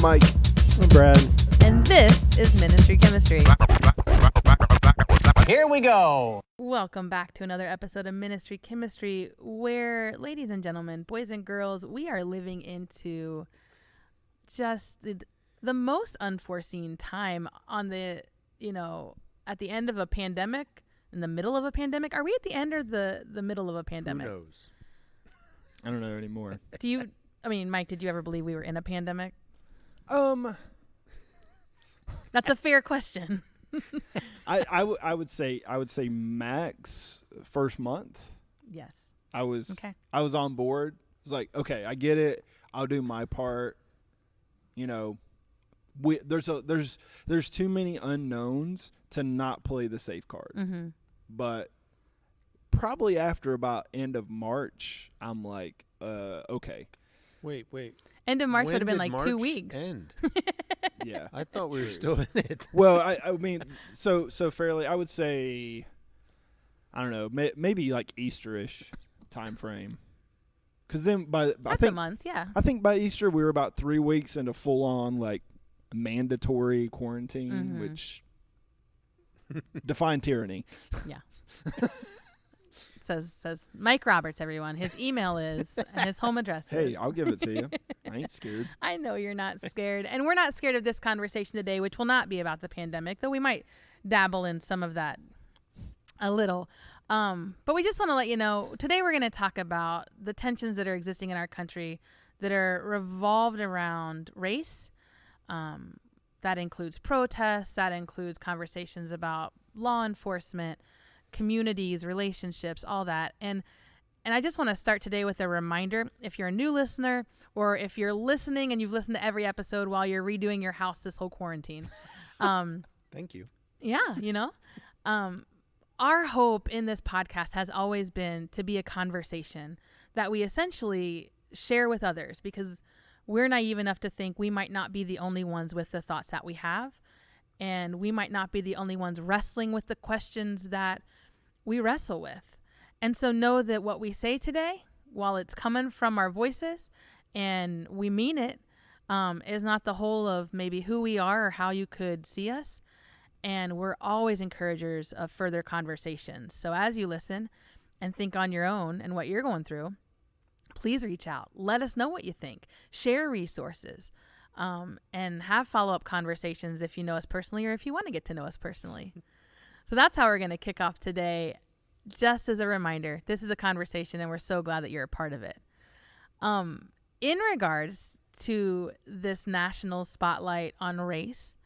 Mike. I'm Brad. And this is Ministry Chemistry. Here we go. Welcome back to another episode of Ministry Chemistry, where, ladies and gentlemen, boys and girls, we are living into just the most unforeseen time on the, at the end of a pandemic, in the middle of a pandemic. Are we at the end or the middle of a pandemic? Who knows? I don't know anymore. Mike, did you ever believe we were in a pandemic? That's a fair question. I would say max first month. Yes. I was on board. It's like, okay, I get it. I'll do my part. There's too many unknowns to not play the safe card. Mm-hmm. But probably after about end of March, I'm like, okay. Wait. End of March When would have been did like 2 March weeks. End? Yeah. I thought we were still in it. Well, I mean, so fairly, I would say, I don't know, maybe like Easterish time frame. Because then That's a month, yeah. I think by Easter we were about 3 weeks into full on like mandatory quarantine, which define tyranny. Yeah. says Mike Roberts, everyone. His email is and his home address is. Hey, I'll give it to you. I ain't scared. I know you're not scared. And we're not scared of this conversation today, which will not be about the pandemic, though we might dabble in some of that a little. But we just want to let you know, today we're going to talk about the tensions that are existing in our country that are revolved around race. That includes protests. That includes conversations about law enforcement, communities, relationships, all that. And I just want to start today with a reminder. If you're a new listener or if you're listening and you've listened to every episode while you're redoing your house this whole quarantine. Thank you. Yeah, our hope in this podcast has always been to be a conversation that we essentially share with others, because we're naive enough to think we might not be the only ones with the thoughts that we have. And we might not be the only ones wrestling with the questions that we wrestle with. And so know that what we say today, while it's coming from our voices and we mean it, is not the whole of maybe who we are or how you could see us. And we're always encouragers of further conversations. So as you listen and think on your own and what you're going through, please reach out. Let us know what you think. Share resources. And have follow-up conversations if you know us personally or if you want to get to know us personally. So that's how we're going to kick off today. Just as a reminder, this is a conversation and we're so glad that you're a part of it. In regards to this national spotlight on race,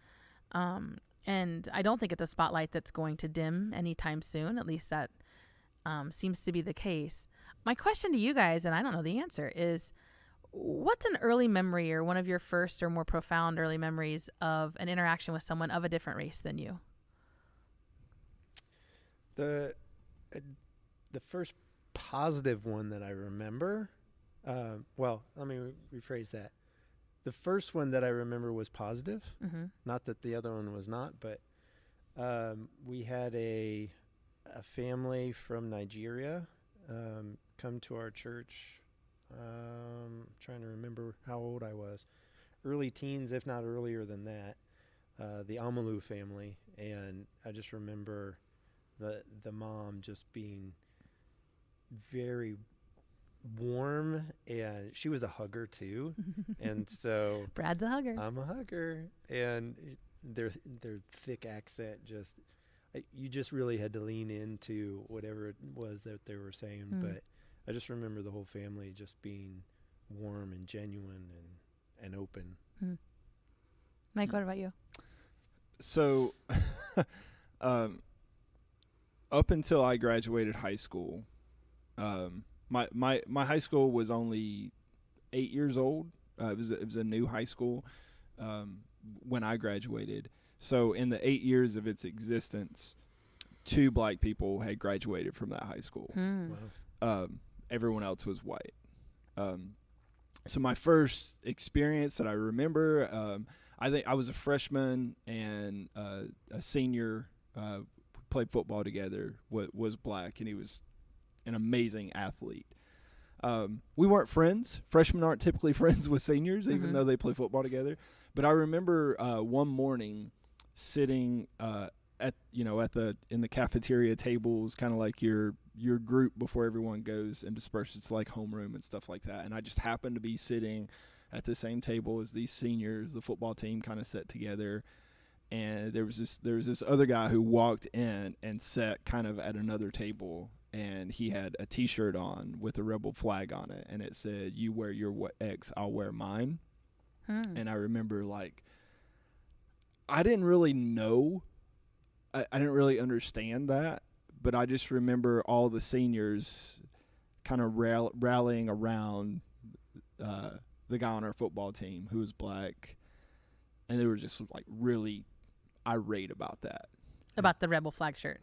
and I don't think it's a spotlight that's going to dim anytime soon, at least that seems to be the case. My question to you guys, and I don't know the answer, is what's an early memory or one of your first or more profound early memories of an interaction with someone of a different race than you? The first positive one that I remember, well, let me rephrase that. The first one that I remember was positive. Mm-hmm. Not that the other one was not, but we had a family from Nigeria come to our church. Trying to remember how old I was. Early teens, if not earlier than that. The Amalu family, and I just remember the mom just being very warm, and she was a hugger too. And so Brad's a hugger. I'm a hugger, and their thick accent you just really had to lean into whatever it was that they were saying. But I just remember the whole family just being warm and genuine and open. Mike, what about you? So, up until I graduated high school, my high school was only 8 years old. It was a new high school when I graduated. So in the 8 years of its existence, 2 black people had graduated from that high school. Wow. Everyone else was white. So my first experience that I remember, I think I was a freshman and a senior played football together, was black, and he was an amazing athlete. We weren't friends. Freshmen aren't typically friends with seniors, even though they play football together. But I remember one morning sitting in the cafeteria tables, kind of like your group before everyone goes and disperses to like homeroom and stuff like that. And I just happened to be sitting at the same table as these seniors, the football team kind of sat together. And there was this other guy who walked in and sat kind of at another table, and he had a T-shirt on with a rebel flag on it, and it said, "You wear your X, I'll wear mine." And I remember, like, I didn't really know, I didn't really understand that, but I just remember all the seniors kind of rallying around the guy on our football team who was black, and they were just like really irate about that. About the rebel flag shirt.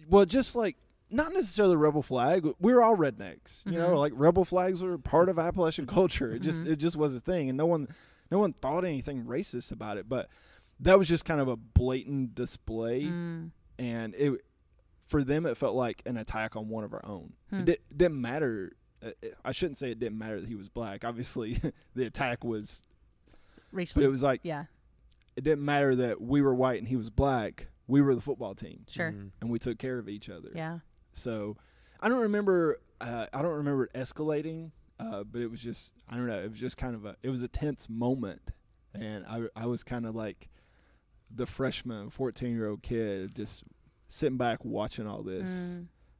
Well, just like, not necessarily rebel flag. We're all rednecks, you know. Like, rebel flags are part of Appalachian culture. It just was a thing, and no one thought anything racist about it. But that was just kind of a blatant display, and for them it felt like an attack on one of our own. It didn't matter. I shouldn't say it didn't matter that he was black. Obviously, the attack was racially, but it was like, it didn't matter that we were white and he was black. We were the football team, sure, and we took care of each other. Yeah. So I don't remember it escalating, but it was just, I don't know. It was just kind of it was a tense moment, and I was kind of like the freshman, 14-year-old kid, just sitting back watching all this.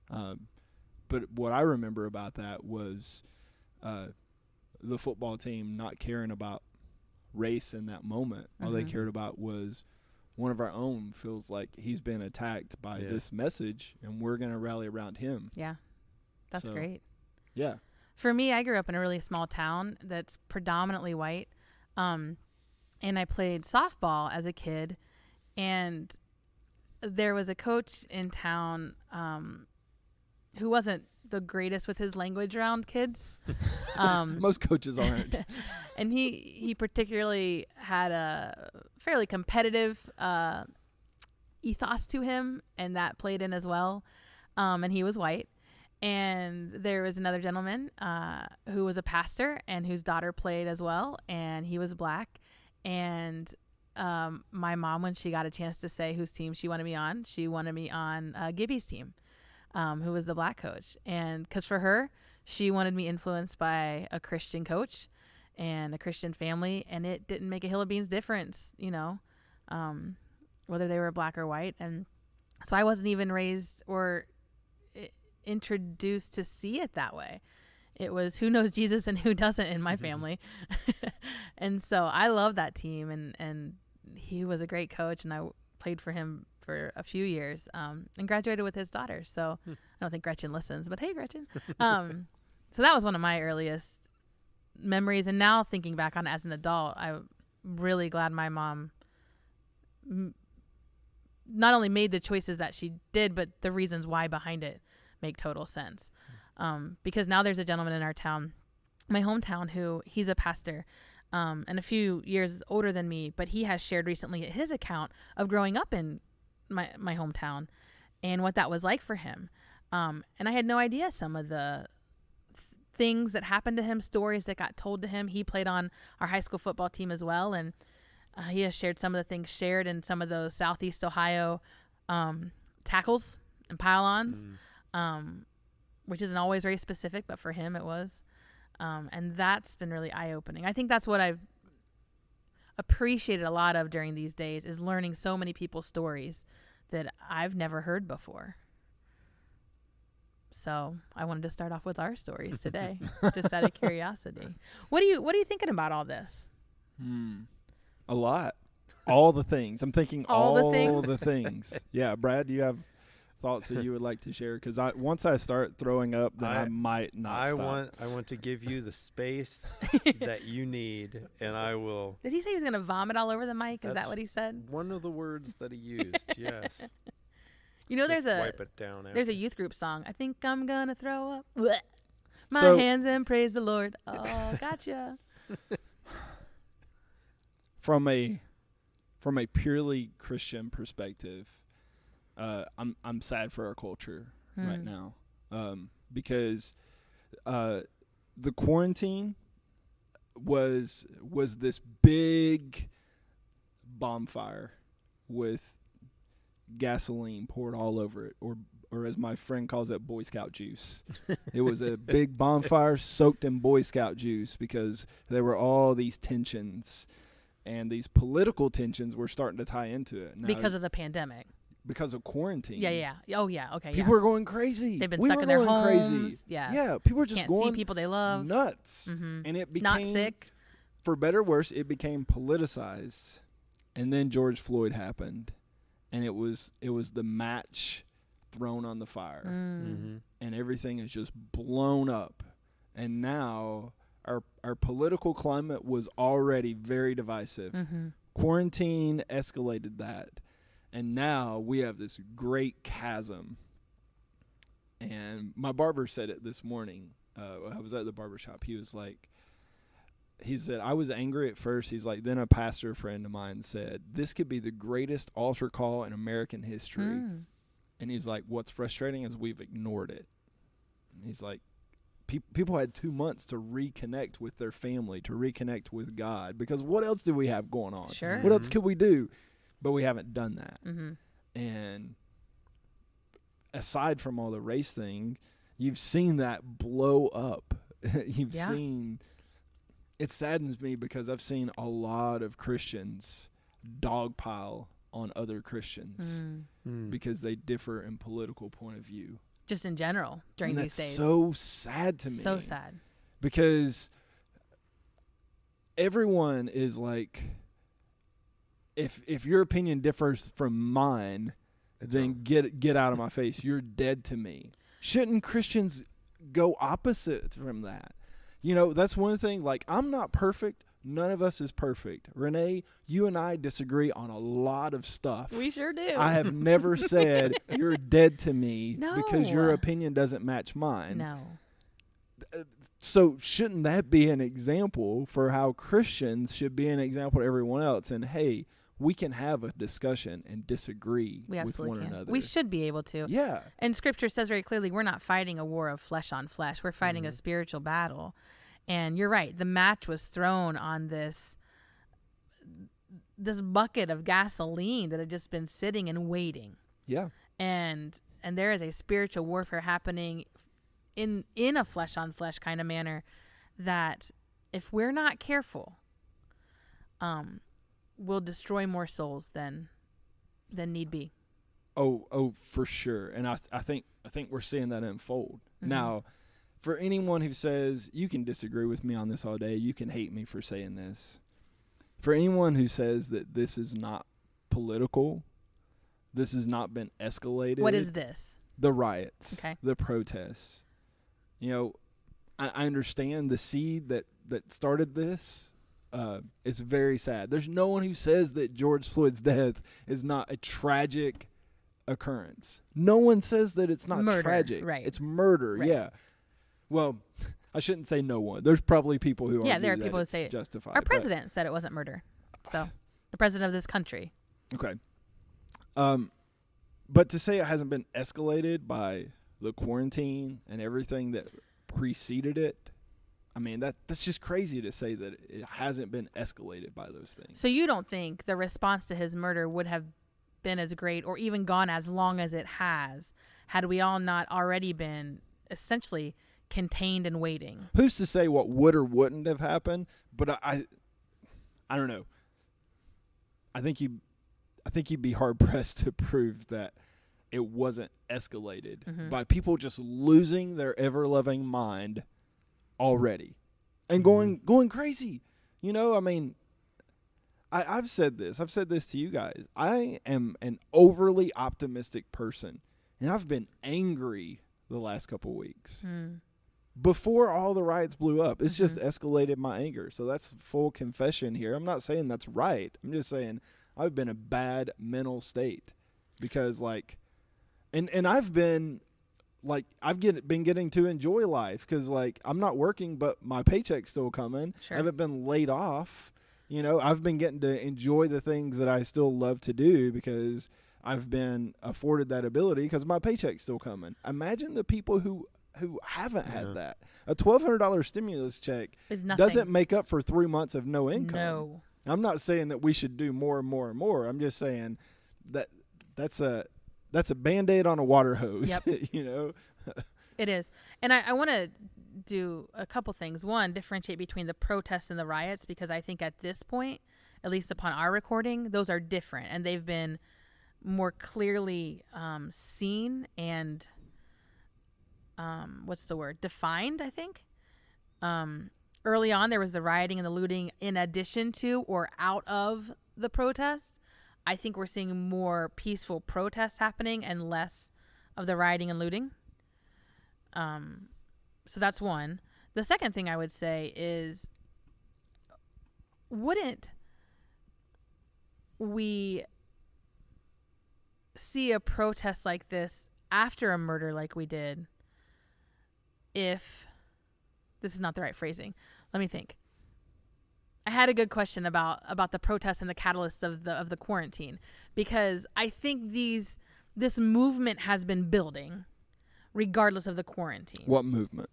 But what I remember about that was the football team not caring about race in that moment. All they cared about was one of our own feels like he's been attacked by this message, and we're going to rally around him. Yeah. That's great. Yeah. For me, I grew up in a really small town that's predominantly white. And I played softball as a kid, and there was a coach in town who wasn't the greatest with his language around kids. Most coaches aren't. And he particularly had a fairly competitive ethos to him, and that played in as well. And he was white. And there was another gentleman who was a pastor and whose daughter played as well, and he was black. And my mom, when she got a chance to say whose team she wanted me on Gibby's team, who was the black coach. And because for her, she wanted me influenced by a Christian coach and a Christian family, and it didn't make a hill of beans difference, you know, whether they were black or white. And so I wasn't even raised or introduced to see it that way. It was who knows Jesus and who doesn't in my family. And so I love that team, and he was a great coach, and I played for him for a few years, and graduated with his daughter. So I don't think Gretchen listens, but hey, Gretchen. So that was one of my earliest memories. And now thinking back on it as an adult, I'm really glad my mom not only made the choices that she did, but the reasons why behind it make total sense. Because now there's a gentleman in our town, my hometown, who he's a pastor, and a few years older than me, but he has shared recently his account of growing up in my hometown and what that was like for him. And I had no idea some of the things that happened to him, stories that got told to him. He played on our high school football team as well. And he has shared some of the things shared in some of those Southeast Ohio tackles and pylons, which isn't always very specific, but for him it was. And that's been really eye-opening. I think that's what I've appreciated a lot of during these days, is learning so many people's stories that I've never heard before. So I wanted to start off with our stories today, just out of curiosity. What are you thinking about all this? A lot. All the things. I'm thinking all the things. Yeah, Brad, do you have thoughts that you would like to share? Because once I start throwing up, then I might not stop. I want to give you the space that you need, and I will. Did he say he was going to vomit all over the mic? Is that what he said? One of the words that he used, yes. You know, Just wipe it down there's a youth group song. I think I'm going to throw up my hands and praise the Lord. Oh, gotcha. From a purely Christian perspective, I'm sad for our culture right now, because the quarantine was this big bonfire with gasoline poured all over it, or as my friend calls it, Boy Scout juice. It was a big bonfire soaked in Boy Scout juice because there were all these tensions, and these political tensions were starting to tie into it. Now, because of the pandemic. Because of quarantine. Yeah. Oh, yeah. Okay. People are going crazy. They've been we stuck were in their going homes. crazy. Yeah. Yeah. People were just Can't going see people they love. nuts. Mm-hmm. And it became, not sick. For better or worse, it became politicized. And then George Floyd happened, and it was the match thrown on the fire, and everything is just blown up. And now our political climate was already very divisive. Quarantine escalated that, and now we have this great chasm. And my barber said it this morning. I was at the barbershop. He said, I was angry at first. He's like, then a pastor friend of mine said, this could be the greatest altar call in American history. And he's like, what's frustrating is we've ignored it. And he's like, people had 2 months to reconnect with their family, to reconnect with God, because what else do we have going on? Sure. What else could we do? But we haven't done that. And aside from all the race thing, you've seen that blow up. You've seen... It saddens me because I've seen a lot of Christians dogpile on other Christians because they differ in political point of view. Just in general during these days. So sad to me. So sad. Because everyone is like, if your opinion differs from mine, then get out of my face. You're dead to me. Shouldn't Christians go opposite from that? You know, that's one thing. Like, I'm not perfect. None of us is perfect. Renee, you and I disagree on a lot of stuff. We sure do. I have never said you're dead to me because your No. opinion doesn't match mine. No. So shouldn't that be an example for how Christians should be an example to everyone else? And, hey, we can have a discussion and disagree We with absolutely one can. another. We should be able to. Yeah. And Scripture says very clearly, we're not fighting a war of flesh on flesh. We're fighting a spiritual battle. And you're right. The match was thrown on this bucket of gasoline that had just been sitting and waiting. Yeah. And there is a spiritual warfare happening in a flesh on flesh kind of manner that if we're not careful, will destroy more souls than need be. Oh, for sure. And I think we're seeing that unfold. Now, for anyone who says, you can disagree with me on this all day, you can hate me for saying this. For anyone who says that this is not political, this has not been escalated. What is this? The riots. Okay. The protests. You know, I understand the seed that started this. It's very sad. There's no one who says that George Floyd's death is not a tragic occurrence. No one says that it's not murder, tragic. right. It's murder, Right. yeah. Well, I shouldn't say no one. There's probably people who argue there are that people who it's say it. justified. Our president said it wasn't murder. So, the president of this country. Okay. But to say it hasn't been escalated by the quarantine and everything that preceded it, I mean, that's just crazy to say that it hasn't been escalated by those things. So you don't think the response to his murder would have been as great or even gone as long as it has had we all not already been essentially contained and waiting? Who's to say what would or wouldn't have happened? But I don't know. I think you'd be hard pressed to prove that it wasn't escalated by people just losing their ever loving mind already and going crazy. You know, I mean, I've said this to you guys. I am an overly optimistic person, and I've been angry the last couple weeks. Before all the riots blew up, it's just escalated my anger. So that's full confession here. I'm not saying that's right. I'm just saying I've been in a bad mental state because and I've been been getting to enjoy life because I'm not working, but my paycheck's still coming. Sure. I haven't been laid off. You know, I've been getting to enjoy the things that I still love to do because I've been afforded that ability because my paycheck's still coming. Imagine the people who who haven't had Yeah. that. A $1,200 stimulus check Is nothing. doesn't make up for 3 months of no income. No. I'm not saying that we should do more and more and more. I'm just saying that's a Band-Aid on a water hose. Yep. You know. It is. And I want to do a couple things. One, differentiate between the protests and the riots, because I think at this point, at least upon our recording, those are different, and they've been more clearly seen and defined, I think. Early on, there was the rioting and the looting in addition to or out of the protests. I think we're seeing more peaceful protests happening and less of the rioting and looting. So that's one. The second thing I would say is, wouldn't we see a protest like this after a murder like we did if this is not the right phrasing? Let me think. I had a good question about the protests and the catalyst of the quarantine, because I think this movement has been building regardless of the quarantine. What movement?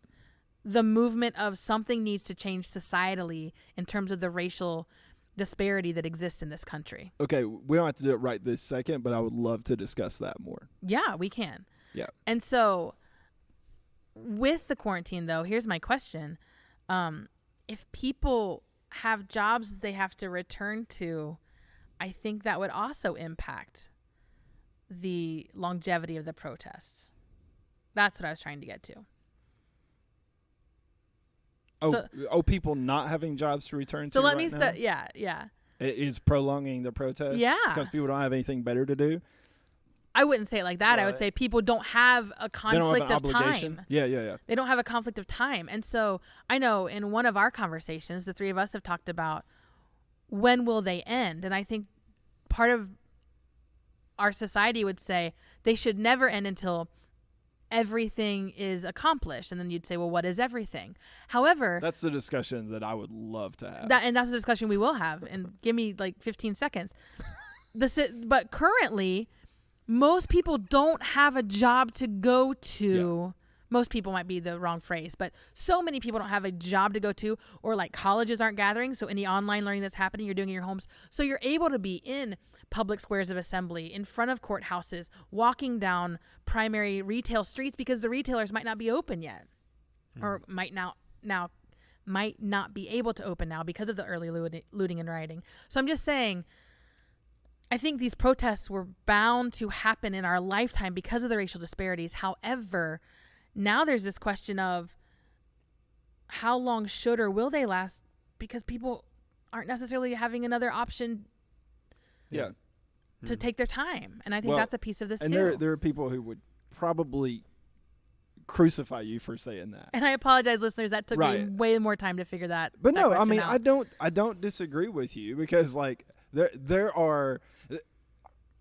The movement of something needs to change societally in terms of the racial disparity that exists in this country. Okay, we don't have to do it right this second, but I would love to discuss that more. Yeah, we can. Yeah. And so with the quarantine, though, here's my question. If people have jobs that they have to return to, I think that would also impact the longevity of the protests. That's what I was trying to get to. People not having jobs to return to. So let right me now? yeah. It is prolonging the protest. Yeah. Because people don't have anything better to do. I wouldn't say it like that. I would Right. say people don't have a They don't have conflict an of obligation. time. Yeah. They don't have a conflict of time. And so I know in one of our conversations, the three of us have talked about when will they end? And I think part of our society would say they should never end until everything is accomplished. And then you'd say, well, what is everything? However, That's the discussion that I would love to have. that's a discussion we will have. And give me like 15 seconds. But currently, most people don't have a job to go to. Yeah. Most people might be the wrong phrase, but so many people don't have a job to go to, or like colleges aren't gathering. So any online learning that's happening, you're doing in your homes. So you're able to be in public squares of assembly, in front of courthouses, walking down primary retail streets because the retailers might not be open yet, or might not be able to open now because of the early looting and rioting. So I'm just saying, I think these protests were bound to happen in our lifetime because of the racial disparities. However, now there's this question of how long should or will they last, because people aren't necessarily having another option Yeah. to take their time. And I think that's a piece of this and too. there are people who would probably crucify you for saying that. And I apologize, listeners. That took me Right. way more time to figure that. But that no, I question mean, out. I don't disagree with you, because like there are,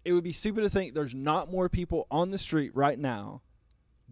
it would be stupid to think there's not more people on the street right now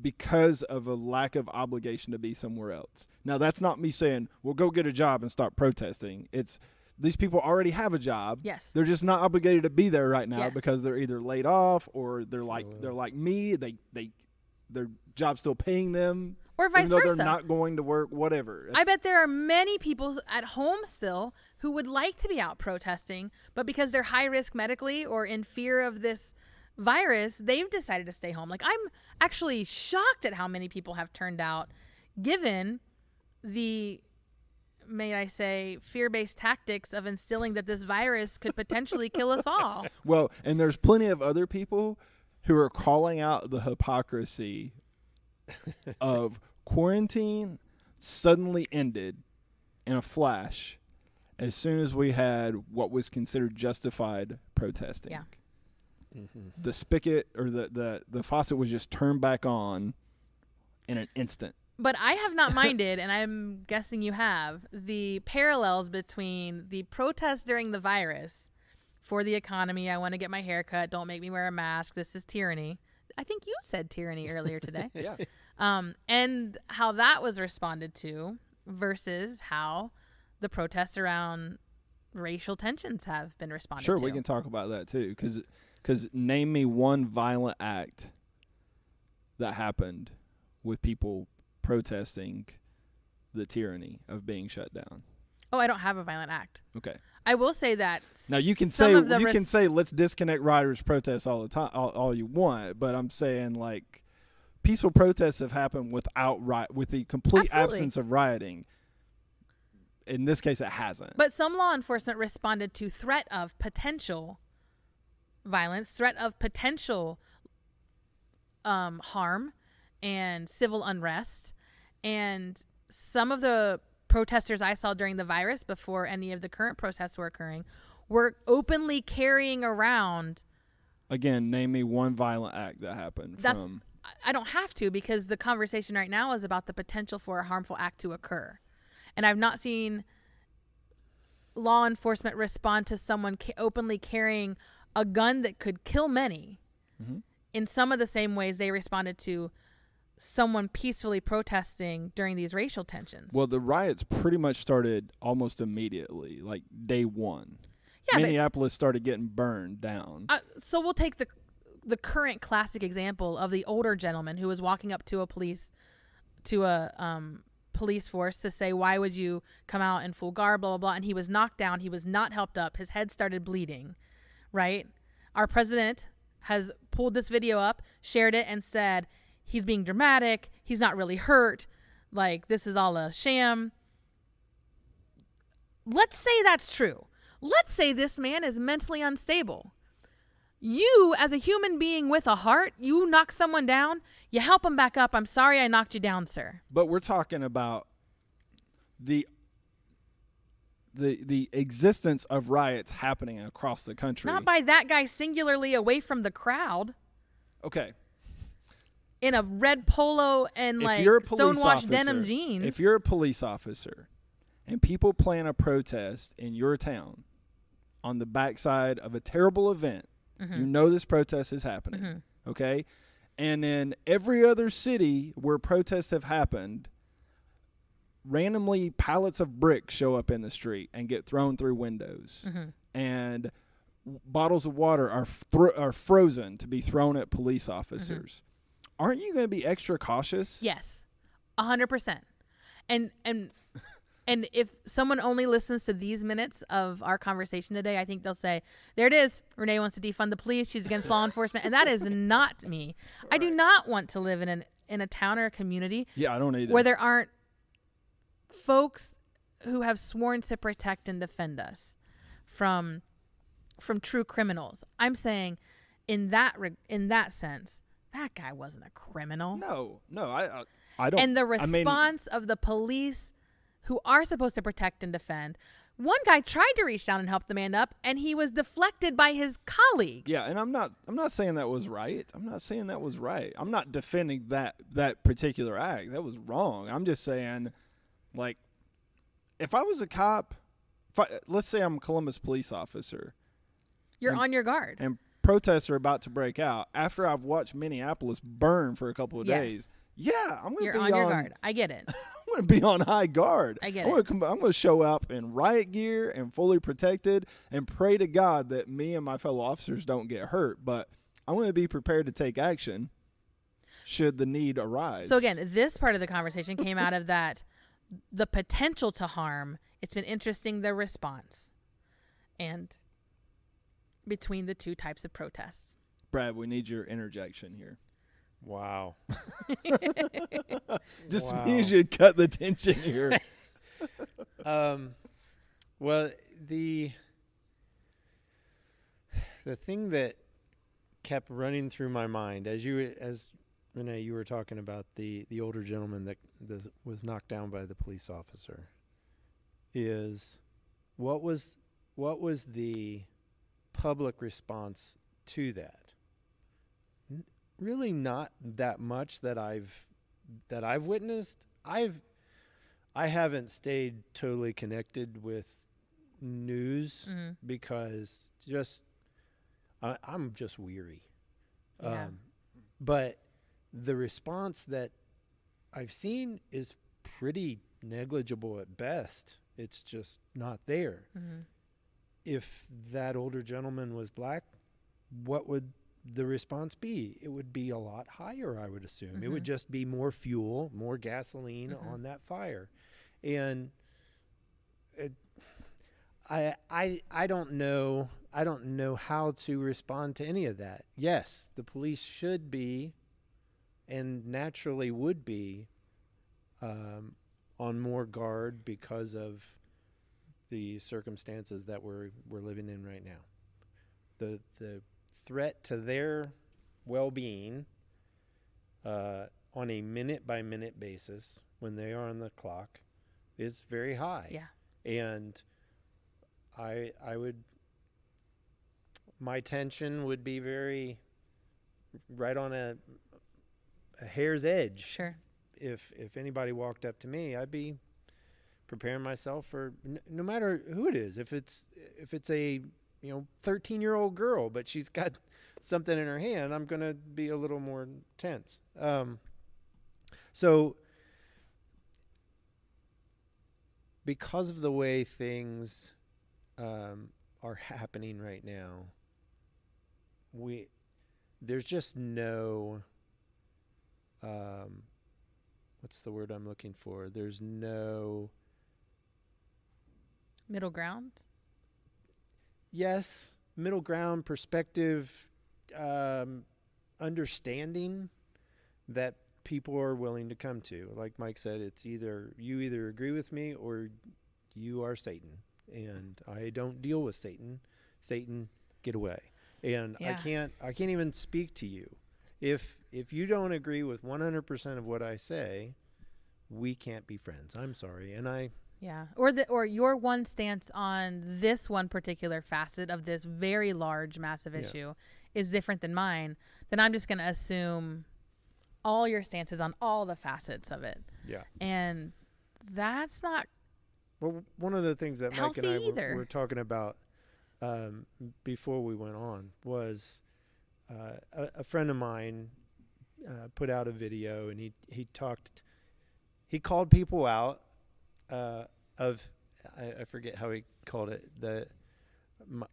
because of a lack of obligation to be somewhere else. Now, that's not me saying, well, go get a job and start protesting. It's these people already have a job. Yes. They're just not obligated to be there right now Yes. because they're either laid off or they're like me. Their job's still paying them. Or vice even though versa. they're not going to work, whatever. I bet there are many people at home still who would like to be out protesting, but because they're high risk medically or in fear of this virus, they've decided to stay home. Like, I'm actually shocked at how many people have turned out, given the, may I say, fear-based tactics of instilling that this virus could potentially kill us all. Well, and there's plenty of other people who are calling out the hypocrisy of quarantine suddenly ended in a flash as soon as we had what was considered justified protesting. Yeah. Mm-hmm. The spigot or the faucet was just turned back on in an instant. But I have not minded, and I'm guessing you have, the parallels between the protests during the virus for the economy. I want to get my hair cut. Don't make me wear a mask. This is tyranny. I think you said tyranny earlier today. Yeah. And how that was responded to versus how the protests around racial tensions have been responded to. Sure, we can talk about that too, because name me one violent act that happened with people protesting the tyranny of being shut down. Oh, I don't have a violent act. Okay. I will say that. Now you can say let's disconnect rioters' protests all the time, all you want, but I'm saying like peaceful protests have happened with the complete Absolutely. absence of rioting. In this case, it hasn't. But some law enforcement responded to threat of potential violence, threat of potential harm, and civil unrest. And some of the protesters I saw during the virus, before any of the current protests were occurring, were openly carrying around. Again, name me one violent act that happened. I don't have to, because the conversation right now is about the potential for a harmful act to occur. And I've not seen law enforcement respond to someone openly carrying a gun that could kill many in some of the same ways they responded to someone peacefully protesting during these racial tensions. Well, the riots pretty much started almost immediately, like day one. Yeah, Minneapolis started getting burned down. So we'll take the current classic example of the older gentleman who was walking up to a police force to say, why would you come out in full garb, blah, blah, blah. And he was knocked down. He was not helped up. His head started bleeding, right? Our president has pulled this video up, shared it, and said he's being dramatic. He's not really hurt. Like, this is all a sham. Let's say that's true. Let's say this man is mentally unstable. You, as a human being with a heart, you knock someone down, you help him back up. I'm sorry I knocked you down, sir. But we're talking about the existence of riots happening across the country. Not by that guy singularly away from the crowd. Okay. In a red polo and stonewashed denim jeans. If you're a police officer and people plan a protest in your town on the backside of a terrible event, you know this protest is happening, okay? And in every other city where protests have happened, randomly pallets of bricks show up in the street and get thrown through windows. And bottles of water are frozen to be thrown at police officers. Aren't you going to be extra cautious? Yes, 100%. And if someone only listens to these minutes of our conversation today, I think they'll say, there it is. Renee wants to defund the police. She's against law enforcement. And that is not me. Right. I do not want to live in a town or a community. Yeah, I don't either. Where there aren't folks who have sworn to protect and defend us from true criminals. I'm saying in that sense, that guy wasn't a criminal. No, I don't. And the response of the police who are supposed to protect and defend. One guy tried to reach down and help the man up, and he was deflected by his colleague. Yeah, and I'm not saying that was right. I'm not saying that was right. I'm not defending that particular act. That was wrong. I'm just saying, like, if I was a cop, let's say I'm a Columbus police officer. You're on your guard. And protests are about to break out after I've watched Minneapolis burn for a couple of days. Yeah, I'm going to be on your guard. I get it. I'm going to be on high guard. I get it. I'm going to show up in riot gear and fully protected and pray to God that me and my fellow officers don't get hurt. But I'm going to be prepared to take action should the need arise. So again, this part of the conversation came out of that, the potential to harm. It's been interesting, the response. And between the two types of protests. Brad, we need your interjection here. Wow. Just need you to cut the tension here. Well, the thing that kept running through my mind as Renee, you were talking about the older gentleman that was knocked down by the police officer, is what was the public response to that? Really not that much that I've witnessed. I haven't stayed totally connected with news because I'm just weary. Yeah. But the response that I've seen is pretty negligible at best. It's just not there. If that older gentleman was black, what would the response be? It would be a lot higher, I would assume. It would just be more fuel, more gasoline on that fire. And I don't know. I don't know how to respond to any of that. Yes, the police should be, and naturally would be, on more guard because of the circumstances that we're living in right now. The threat to their well-being on a minute-by-minute basis when they are on the clock is very high. Yeah. And I would, my tension would be very right on a hair's edge. Sure. If anybody walked up to me, I'd be preparing myself for no matter who it is. If it's a 13-year-old girl, but she's got something in her hand, I'm going to be a little more tense. So because of the way things are happening right now, there's just no what's the word I'm looking for? There's no middle ground. Yes, middle ground, perspective, understanding that people are willing to come to. Like Mike said, it's you either agree with me or you are Satan, and I don't deal with Satan. Satan, get away. And I can't even speak to you. If you don't agree with 100% of what I say, we can't be friends. I'm sorry. And yeah. Or your one stance on this one particular facet of this very large, massive issue is different than mine, then I'm just going to assume all your stances on all the facets of it. Yeah. And that's not one of the things that Mike and I were talking about before we went on was a friend of mine put out a video, and he called people out of I forget how he called it,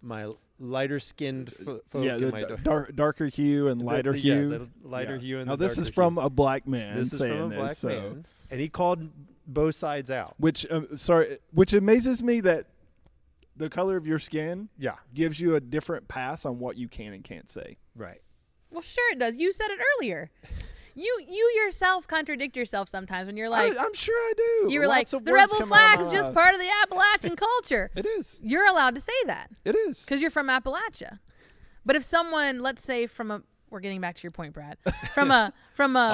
my lighter skinned folk. Yeah, the darker hue and lighter hue. Yeah, the lighter hue and now the this darker is from hue. a black man. This is saying from a black this, man, and he called both sides out. Which amazes me that the color of your skin gives you a different pass on what you can and can't say. Right. Well, sure it does. You said it earlier. You yourself contradict yourself sometimes when you're like, I'm sure I do. You were like, the rebel flag is just part of the Appalachian culture. It is. You're allowed to say that. It is. Because you're from Appalachia. But if someone, let's say we're getting back to your point, Brad, from a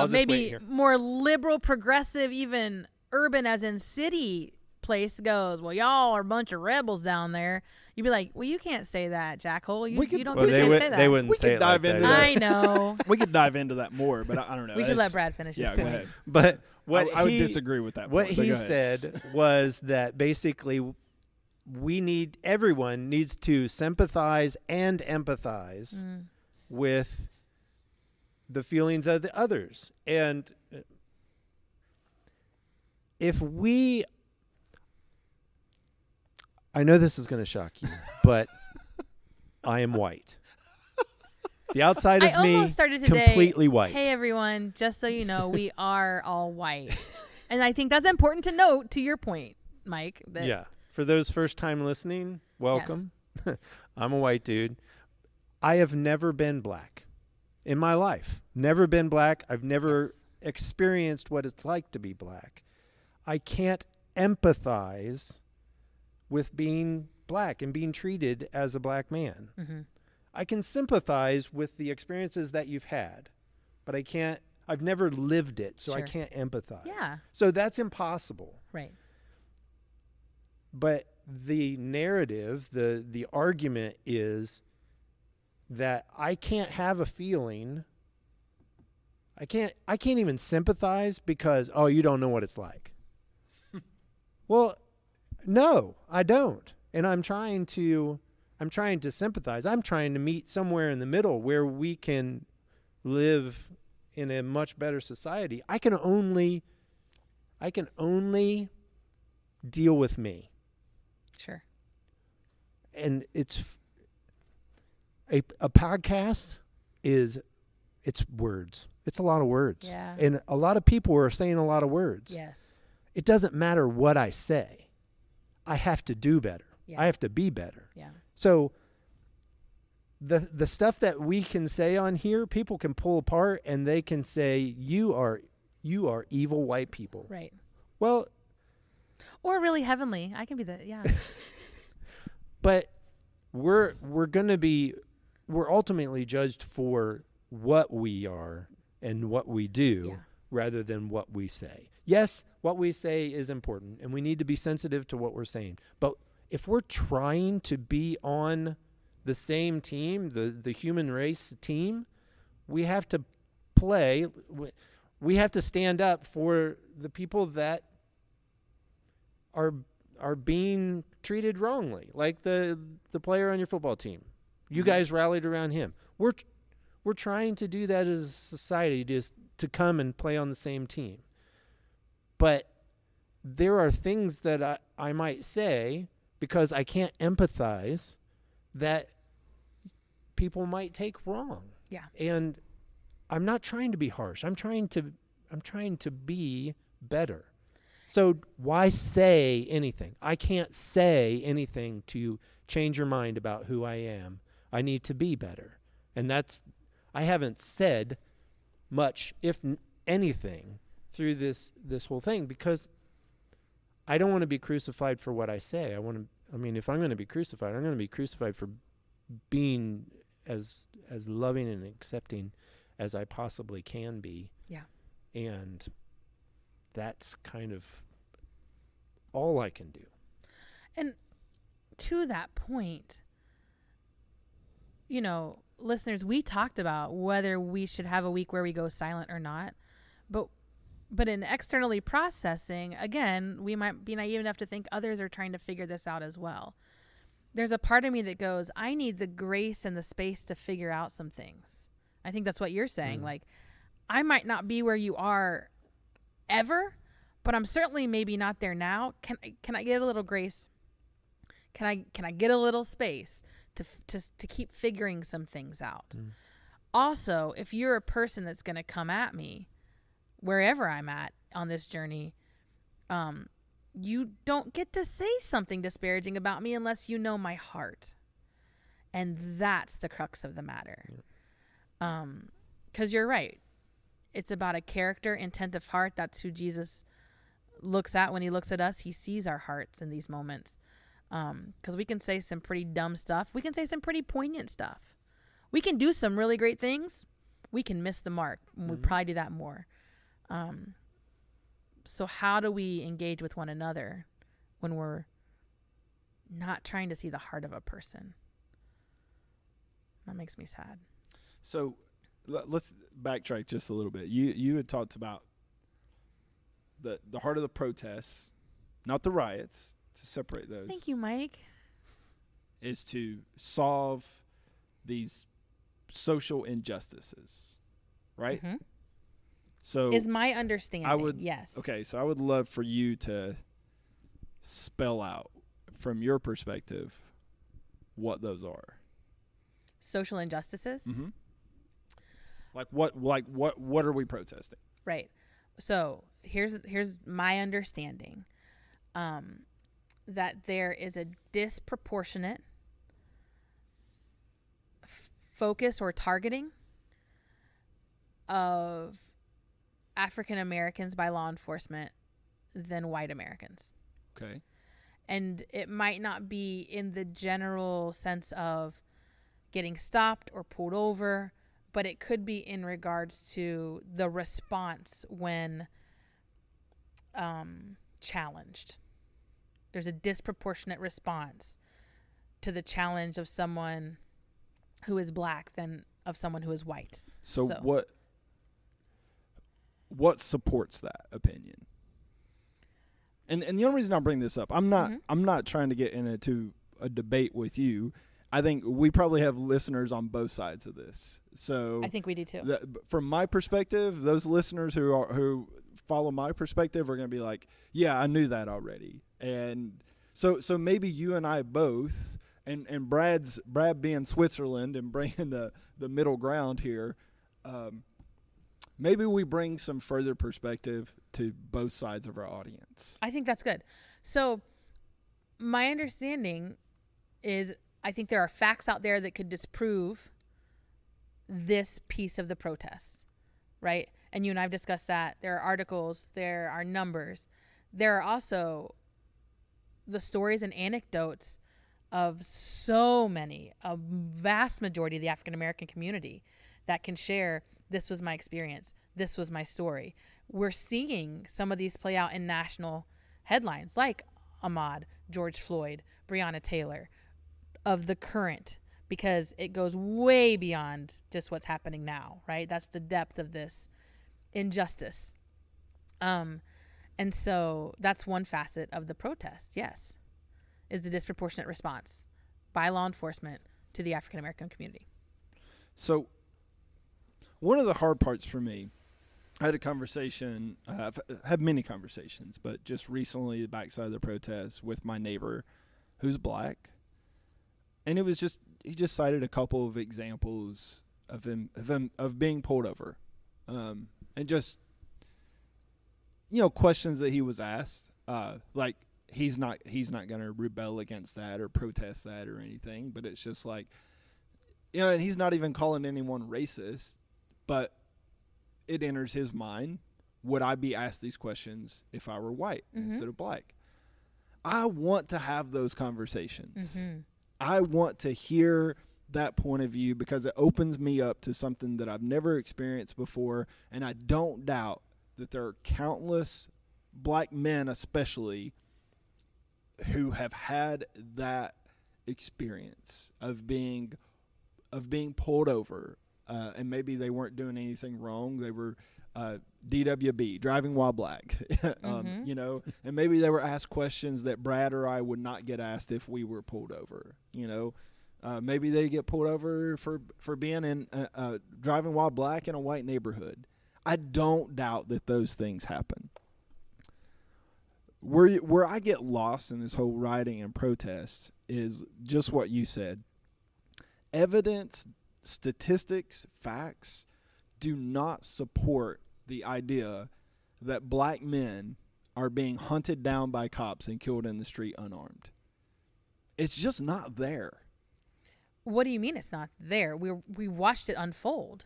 maybe more liberal, progressive, even urban as in city place goes, well, y'all are a bunch of rebels down there. You'd be like, well, you can't say that, Jackhole. You don't say that. They wouldn't say it like that. I know. We could dive into that more, but I don't know. We should let Brad finish his point. Go ahead. But I would disagree with that. What he said was that basically everyone needs to sympathize and empathize with the feelings of the others. And I know this is going to shock you, but I am white. The outside of me, almost started today, completely white. Hey, everyone, just so you know, we are all white. And I think that's important to note, to your point, Mike. For those first time listening, welcome. Yes. I'm a white dude. I have never been black in my life. Never been black. I've never experienced what it's like to be black. I can't empathize with being black and being treated as a black man. Mm-hmm. I can sympathize with the experiences that you've had, but I've never lived it, so I can't empathize. Yeah. So that's impossible. Right. But the narrative, the argument is that I can't have a feeling. I can't even sympathize because, you don't know what it's like. Well, no, I don't. And I'm trying to sympathize. I'm trying to meet somewhere in the middle where we can live in a much better society. I can only deal with me. Sure. And it's a podcast is it's words. It's a lot of words. Yeah. And a lot of people are saying a lot of words. Yes. It doesn't matter what I say. I have to do better. Yeah. I have to be better. Yeah. So the stuff that we can say on here, people can pull apart and they can say, you are evil white people. Right. Well, Or really heavenly. I can be yeah. but we're ultimately judged for what we are and what we do rather than what we say. Yes, what we say is important and we need to be sensitive to what we're saying. But if we're trying to be on the same team, the human race team, we have to play. We have to stand up for the people that are being treated wrongly, like the player on your football team. You guys rallied around him. We're trying to do that as a society, just to come and play on the same team. But there are things that I might say because I can't empathize that people might take wrong. Yeah. And I'm not trying to be harsh. I'm trying to be better. So why say anything? I can't say anything to change your mind about who I am. I need to be better. And I haven't said much, if anything, through this whole thing because I don't want to be crucified for what I say. If I'm going to be crucified, I'm going to be crucified for being as loving and accepting as I possibly can be. Yeah. And that's kind of all I can do. And to that point, listeners, we talked about whether we should have a week where we go silent or not. But in externally processing, again, we might be naive enough to think others are trying to figure this out as well. There's a part of me that goes, I need the grace and the space to figure out some things. I think that's what you're saying. Like, I might not be where you are ever, but I'm certainly maybe not there now. Can I get a little grace? Can I get a little space to keep figuring some things out? Also, if you're a person that's going to come at me wherever I'm at on this journey, you don't get to say something disparaging about me unless you know my heart. And that's the crux of the matter. 'Cause you're right. It's about a character, intent of heart. That's who Jesus looks at when he looks at us. He sees our hearts in these moments. 'Cause we can say some pretty dumb stuff. We can say some pretty poignant stuff. We can do some really great things. We can miss the mark. We probably do that more. So how do we engage with one another when we're not trying to see the heart of a person? That makes me sad. So let's backtrack just a little bit. You had talked about the heart of the protests, not the riots, to separate those. Thank you, Mike. Is to solve these social injustices, right? Mm-hmm. So is my understanding. Yes. Okay, so I would love for you to spell out from your perspective what those are. Social injustices? Mm-hmm. Like what are we protesting? Right. So here's my understanding. That there is a disproportionate focus or targeting of African Americans by law enforcement than white Americans. Okay. And it might not be in the general sense of getting stopped or pulled over, but it could be in regards to the response when challenged. There's a disproportionate response to the challenge of someone who is black than of someone who is white. So what supports that opinion? And the only reason I bring this up, I'm not trying to get into a debate with you. I think we probably have listeners on both sides of this. So I think we do too. From my perspective, those listeners who follow my perspective are going to be like, yeah, I knew that already. And so maybe you and I both and Brad being Switzerland and bringing the middle ground here, maybe we bring some further perspective to both sides of our audience. I think that's good. So my understanding is I think there are facts out there that could disprove this piece of the protest, right? And you and I have discussed that. There are articles, there are numbers. There are also the stories and anecdotes of so many, a vast majority of the African American community that can share, this was my experience, this was my story. We're seeing some of these play out in national headlines like Ahmaud, George Floyd, Breonna Taylor, of the current, because it goes way beyond just what's happening now, right? That's the depth of this injustice. And so that's one facet of the protest, yes, is the disproportionate response by law enforcement to the African American community. So one of the hard parts for me, I had a conversation, I've had many conversations, but just recently, the backside of the protest with my neighbor who's black. And it was just, he just cited a couple of examples of him being pulled over. And just, questions that he was asked, like he's not going to rebel against that or protest that or anything, but it's just like, and he's not even calling anyone racist, but it enters his mind, would I be asked these questions if I were white instead of black? I want to have those conversations. Mm-hmm. I want to hear that point of view because it opens me up to something that I've never experienced before, and I don't doubt that there are countless black men especially who have had that experience of being pulled over, and maybe they weren't doing anything wrong. They were DWB, driving while black, and maybe they were asked questions that Brad or I would not get asked if we were pulled over. Maybe they get pulled over for being in driving while black in a white neighborhood. I don't doubt that those things happen. Where I get lost in this whole rioting and protest is just what you said. Evidence, statistics, facts do not support the idea that black men are being hunted down by cops and killed in the street unarmed. It's just not there. What do you mean it's not there? We watched it unfold.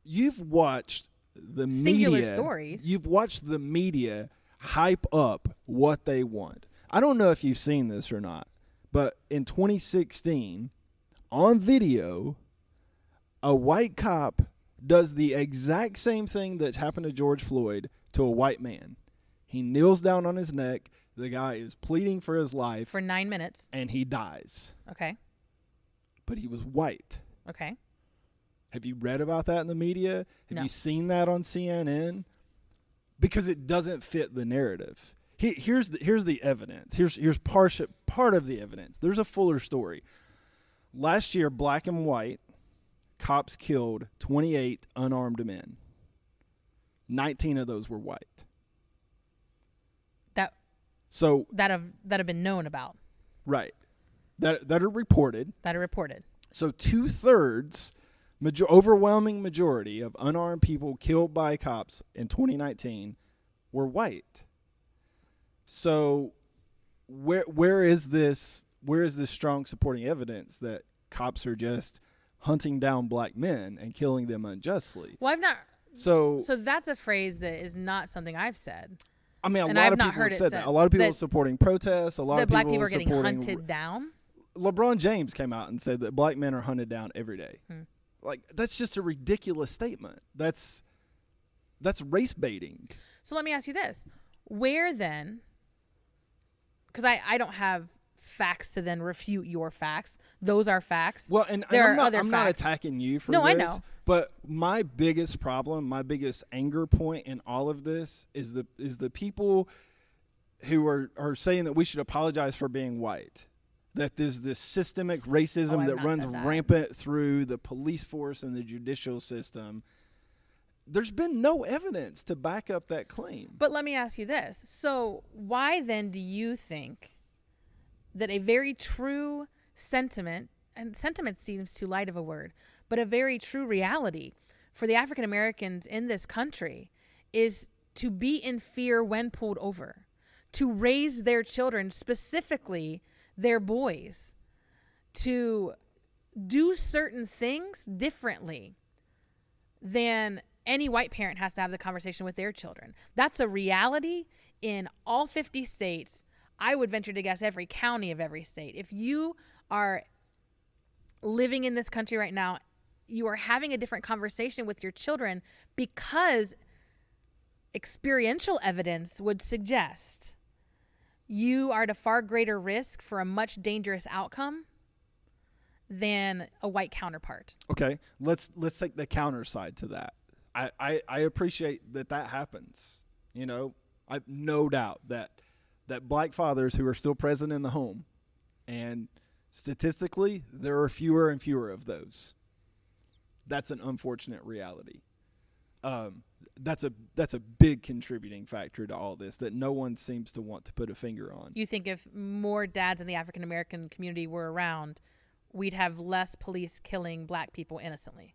You've watched the singular media, stories. You've watched the media hype up what they want. I don't know if you've seen this or not, but in 2016, on video, a white cop does the exact same thing that happened to George Floyd to a white man. He kneels down on his neck. The guy is pleading for his life. For 9 minutes. And he dies. Okay. But he was white. Okay. Have you read about that in the media? Have No. you seen that on CNN? Because it doesn't fit the narrative. Here's the evidence. Here's part of the evidence. There's a fuller story. Last year, black and white cops killed 28 unarmed men. 19 of those were white. That have been known about. Right. That are reported. That are reported. So 2/3, overwhelming majority of unarmed people killed by cops in 2019 were white. So where is this strong supporting evidence that cops are just hunting down black men and killing them unjustly? Well, I've not. So that's a phrase that is not something I've said. I mean, a And lot I've of not people heard have it said said that. A lot of people that- are supporting protests. A lot That of black people people are are getting supporting. hunted down. LeBron James came out and said that black men are hunted down every day. Like, that's just a ridiculous statement. That's race baiting. So let me ask you this. Where then, because I don't have facts to then refute your facts. Those are facts. Well, and there I'm are other not facts. attacking you for No, this. I know. But my biggest problem, my biggest anger point in all of this is the people who are saying that we should apologize for being white. That there's this systemic racism I've that not runs said that. rampant through the police force and the judicial system. There's been no evidence to back up that claim. But let me ask you this. So why then do you think that a very true sentiment, and sentiment seems too light of a word, but a very true reality for the African Americans in this country is to be in fear when pulled over, to raise their children, specifically their boys, to do certain things differently than any white parent has to have the conversation with their children. That's a reality in all 50 states. I would venture to guess every county of every state. If you are living in this country right now, you are having a different conversation with your children because experiential evidence would suggest you are at a far greater risk for a much dangerous outcome than a white counterpart. Okay, let's take the counter side to that. I appreciate that happens. You know, I've no doubt that black fathers who are still present in the home, and statistically there are fewer and fewer of those. That's an unfortunate reality. That's a big contributing factor to all this that no one seems to want to put a finger on. You think if more dads in the African American community were around, we'd have less police killing black people innocently?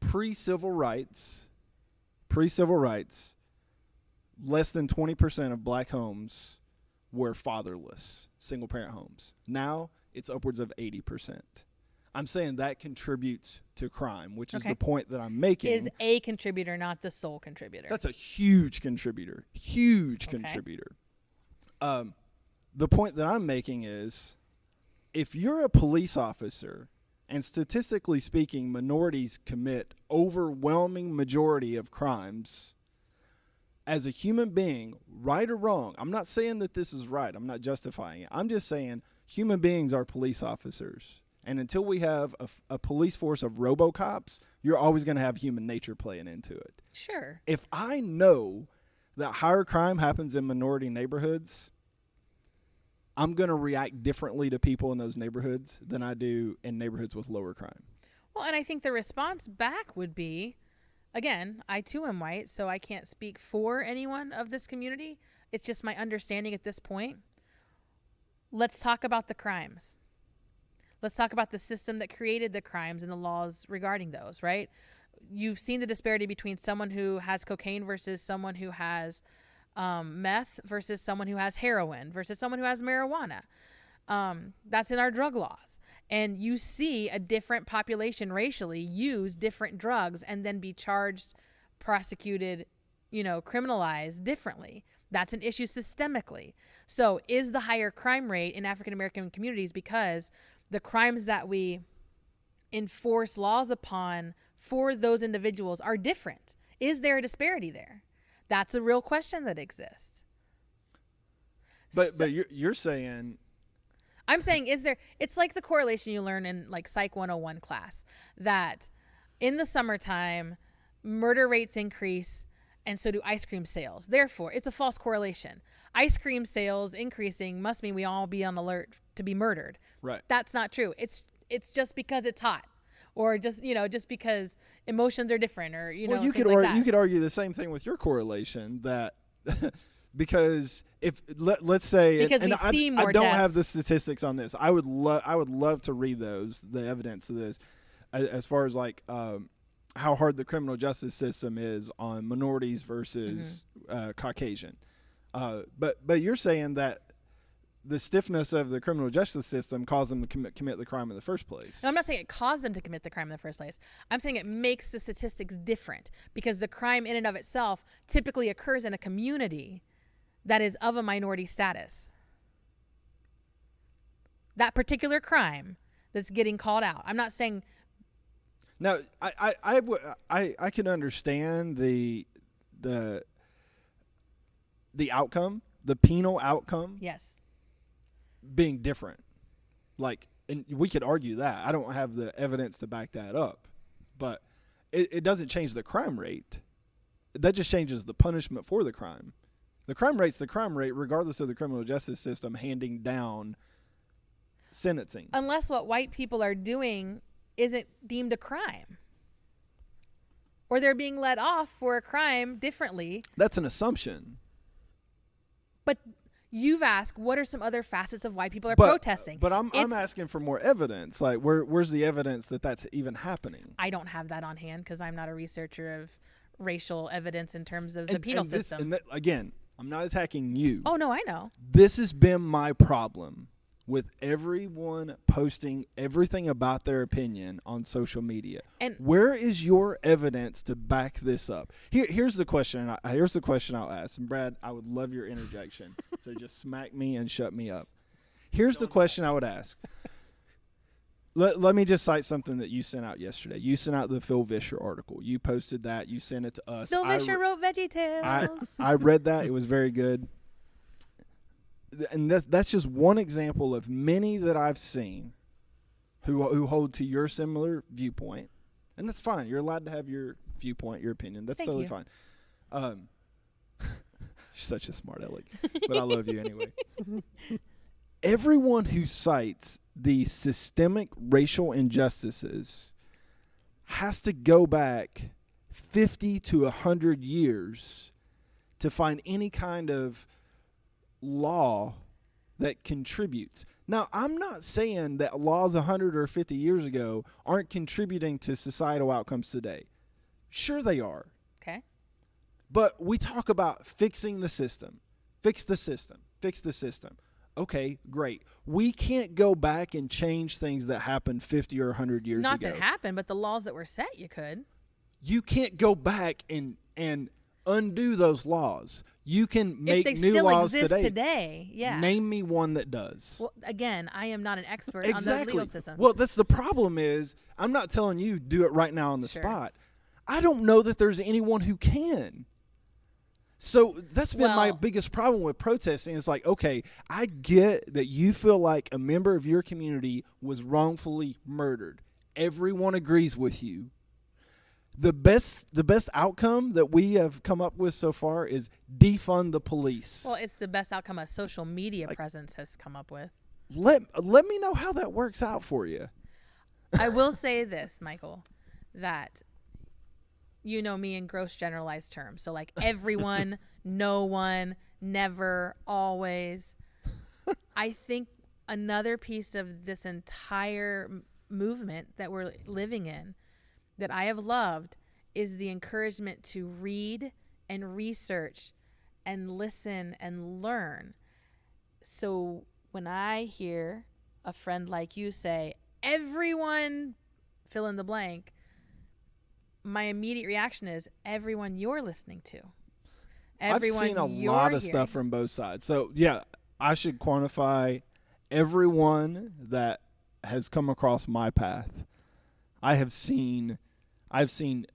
Pre-civil rights, less than 20% of black homes were fatherless, single-parent homes. Now it's upwards of 80%. I'm saying that contributes to crime, which is the point that I'm making. Is a contributor, not the sole contributor. That's a huge contributor. Contributor. The point that I'm making is, if you're a police officer, and statistically speaking, minorities commit overwhelming majority of crimes, as a human being, right or wrong, I'm not saying that this is right. I'm not justifying it. I'm just saying human beings are police officers. And until we have a police force of RoboCops, you're always going to have human nature playing into it. Sure. If I know that higher crime happens in minority neighborhoods, I'm going to react differently to people in those neighborhoods than I do in neighborhoods with lower crime. Well, and I think the response back would be, again, I too am white, so I can't speak for anyone of this community. It's just my understanding at this point. Let's talk about the crimes. Let's talk about the system that created the crimes and the laws regarding those, right? You've seen the disparity between someone who has cocaine versus someone who has meth versus someone who has heroin versus someone who has marijuana. That's in our drug laws. And you see a different population racially use different drugs and then be charged, prosecuted, criminalized differently. That's an issue systemically. So is the higher crime rate in African American communities because the crimes that we enforce laws upon for those individuals are different? Is there a disparity there? That's a real question that exists. But you're saying... I'm saying, it's like the correlation you learn in like Psych 101 class, that in the summertime, murder rates increase and so do ice cream sales. Therefore, it's a false correlation. Ice cream sales increasing must mean we all be on alert to be murdered. Right. That's not true. It's just because it's hot, or just because emotions are different, or well, you could you could argue the same thing with your correlation, that because if let's say, because we see more I don't deaths. have the statistics on this. I would love to read the evidence of this, as far as like how hard the criminal justice system is on minorities versus Caucasian. But you're saying that the stiffness of the criminal justice system caused them to commit the crime in the first place. No, I'm not saying it caused them to commit the crime in the first place. I'm saying it makes the statistics different because the crime in and of itself typically occurs in a community that is of a minority status. That particular crime that's getting called out. I'm not saying... Now, I can understand the outcome, the penal outcome. Yes. Being different. Like, and we could argue that. I don't have the evidence to back that up. But it doesn't change the crime rate. That just changes the punishment for the crime. The crime rate's the crime rate regardless of the criminal justice system handing down sentencing. Unless what white people are doing isn't deemed a crime. Or they're being let off for a crime differently. That's an assumption. But You've asked, what are some other facets of why people are protesting? But I'm asking for more evidence. Like, where's the evidence that that's even happening? I don't have that on hand because I'm not a researcher of racial evidence in terms of the penal system. Again, I'm not attacking you. Oh, no, I know. This has been my problem with everyone posting everything about their opinion on social media. And where is your evidence to back this up? Here's the question. Here's the question I'll ask. And Brad, I would love your interjection. So just smack me and shut me up. Here's the question I would ask. Let me just cite something that you sent out yesterday. You sent out the Phil Vischer article. You posted that. You sent it to us. Phil Vischer wrote VeggieTales. I read that. It was very good. And that's just one example of many that I've seen who hold to your similar viewpoint. And that's fine. You're allowed to have your viewpoint, your opinion. That's totally fine. You're such a smart aleck. But I love you anyway. Everyone who cites the systemic racial injustices has to go back 50 to 100 years to find any kind of law that contributes. Now, I'm not saying that laws 100 or 50 years ago aren't contributing to societal outcomes today. Sure they are. Okay. But we talk about fixing the system. Fix the system. Fix the system. Okay, great. We can't go back and change things that happened 50 or 100 years ago. Not that happened, but the laws that were set, you could. You can't go back and undo those laws. You can make new laws today. Yeah. Name me one that does. Well, again, I am not an expert on the legal system. Well, that's the problem is I'm not telling you do it right now on the spot. I don't know that there's anyone who can. So that's been my biggest problem with protesting. It's like, okay, I get that you feel like a member of your community was wrongfully murdered. Everyone agrees with you. The best outcome that we have come up with so far is defund the police. Well, it's the best outcome a social media presence has come up with. Let me know how that works out for you. I will say this, Michael, that you know me in gross generalized terms. So like everyone, no one, never, always. I think another piece of this entire movement that we're living in that I have loved is the encouragement to read and research and listen and learn. So when I hear a friend like you say, everyone fill in the blank, my immediate reaction is everyone you're listening to. Everyone I've seen a lot of stuff from both sides. So yeah, I should quantify everyone that has come across my path. I've seen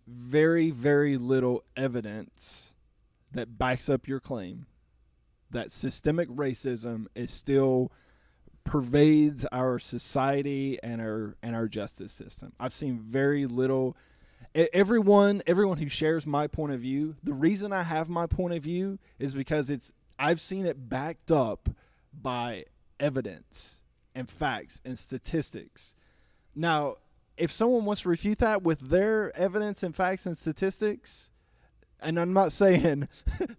very, very little evidence that backs up your claim that systemic racism is still pervades our society and our justice system. I've seen very little. Everyone who shares my point of view, the reason I have my point of view is because I've seen it backed up by evidence and facts and statistics. Now, if someone wants to refute that with their evidence and facts and statistics, and I'm not saying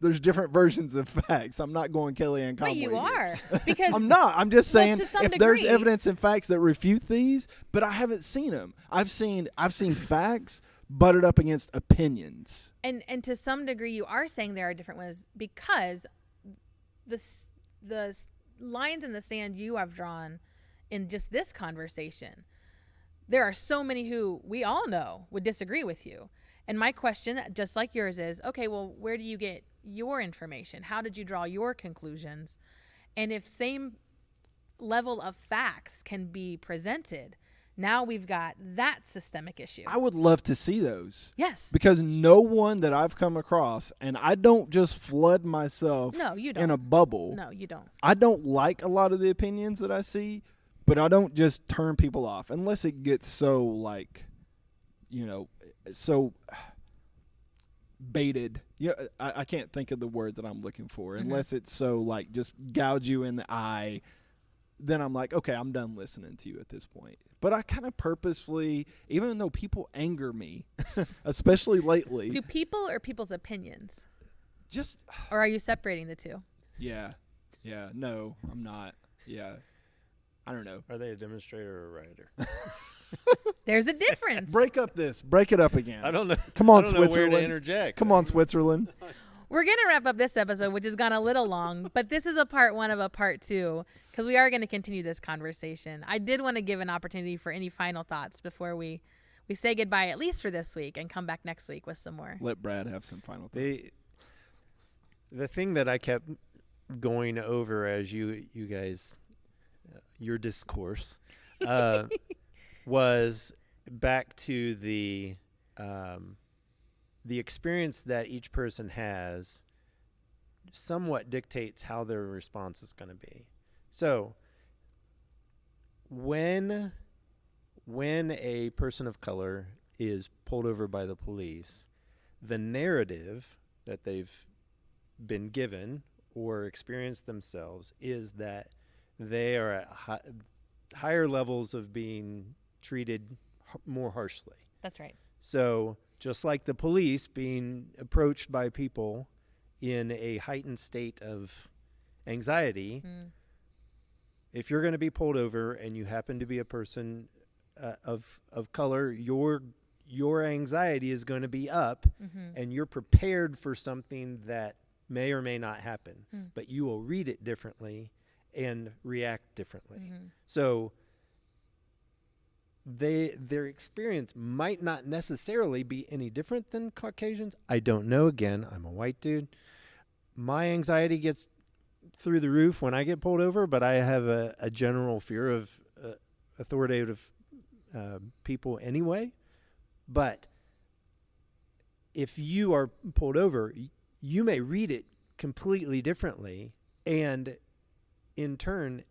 there's different versions of facts. I'm not going Kellyanne Conway. But you here. are. Because I'm not. I'm just saying if there's degree. evidence and facts that refute these, but I haven't seen them. I've seen facts butted up against opinions. And to some degree you are saying there are different ones because the lines in the sand you have drawn in just this conversation, there are so many who we all know would disagree with you. And my question, just like yours, is, okay, well, where do you get your information? How did you draw your conclusions? And if same level of facts can be presented, now we've got that systemic issue. I would love to see those. Yes. Because no one that I've come across, and I don't just flood myself in a bubble. No, you don't. I don't like a lot of the opinions that I see, but I don't just turn people off unless it gets so so baited. Yeah, I can't think of the word that I'm looking for. Mm-hmm. Unless it's so just gouge you in the eye, then I'm like, okay, I'm done listening to you at this point. But I kind of purposefully, even though people anger me, especially lately. Do people or people's opinions? Just. Or are you separating the two? Yeah. Yeah, no, I'm not. Yeah, I don't know. Are they a demonstrator or a rioter? There's a difference. Break it up again. I don't know. Come on, I don't know where to Switzerland. interject. Come on, Switzerland. We're going to wrap up this episode, which has gone a little long, but this is a part 1 of a part 2 because we are going to continue this conversation. I did want to give an opportunity for any final thoughts before we say goodbye, at least for this week, and come back next week with some more. Let Brad have some final thoughts. The thing that I kept going over as you guys, your discourse, was back to the experience that each person has somewhat dictates how their response is going to be. So when a person of color is pulled over by the police, the narrative that they've been given or experienced themselves is that they are at higher levels of being treated more harshly. That's right. So just like the police being approached by people in a heightened state of anxiety, if you're going to be pulled over and you happen to be a person of color, your anxiety is going to be up, and you're prepared for something that may or may not happen, but you will read it differently and react differently. So their experience might not necessarily be any different than Caucasians. I don't know. Again, I'm a white dude. My anxiety gets through the roof when I get pulled over, but I have a general fear of authoritative people anyway. But if you are pulled over, you may read it completely differently and in turn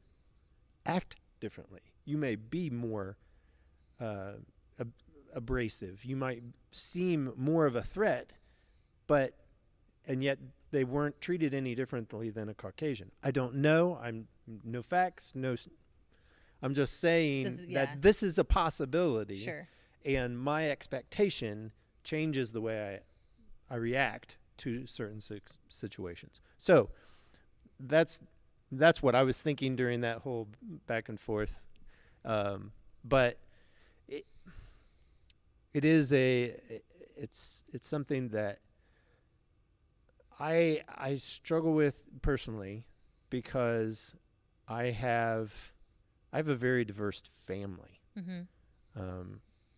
act differently. You may be more abrasive. You might seem more of a threat, and yet they weren't treated any differently than a Caucasian. I don't know. I'm no facts. I'm just saying that this is a possibility. Sure. And my expectation changes the way I react to certain situations. So that's what I was thinking during that whole back and forth. But it's something that I struggle with personally because I have a very diverse family. I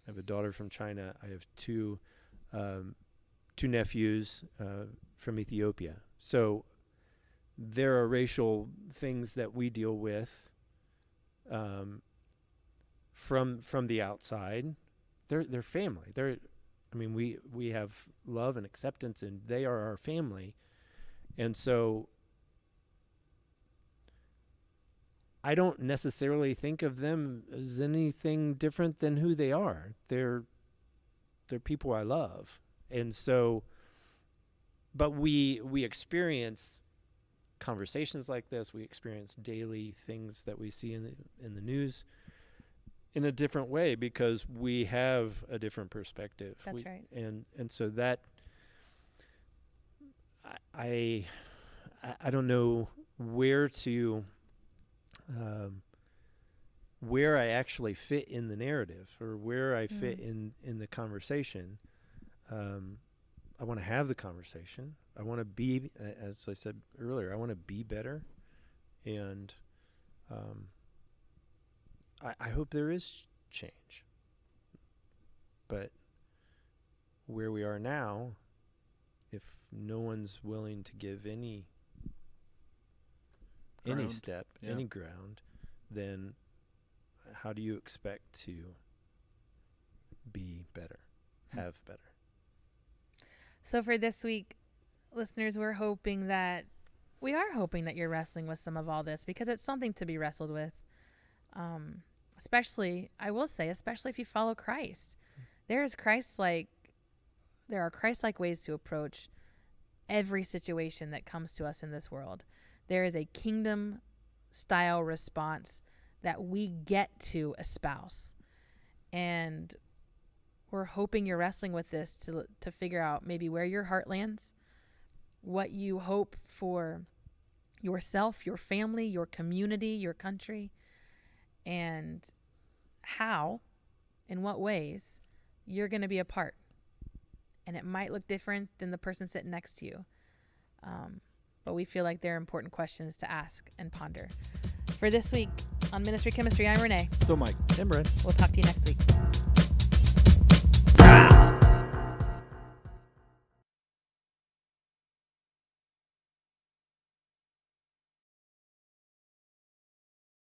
have a daughter from China. I have two nephews from Ethiopia. So there are racial things that we deal with from the outside. They're family. We have love and acceptance, and they are our family. And so I don't necessarily think of them as anything different than who they are. They're people I love. And so, but we experience conversations like this. We experience daily things that we see in the news in a different way because we have a different perspective. That's right. And so that I don't know where I actually fit in the narrative or where I fit in the conversation. I want to have the conversation. I want to be, as I said earlier, I want to be better. And I hope there is change. But where we are now, if no one's willing to give any step, any ground, then how do you expect to be better, have better? So for this week, listeners, we are hoping that you're wrestling with some of all this because it's something to be wrestled with. Especially if you follow Christ. There are Christ-like ways to approach every situation that comes to us in this world. There is a kingdom-style response that we get to espouse. And we're hoping you're wrestling with this to figure out maybe where your heart lands, what you hope for yourself, your family, your community, your country, and how, in what ways, you're going to be a part. And it might look different than the person sitting next to you. But we feel like they're important questions to ask and ponder. For this week on Ministry Chemistry, I'm Renee. Still Mike. And Brent. We'll talk to you next week.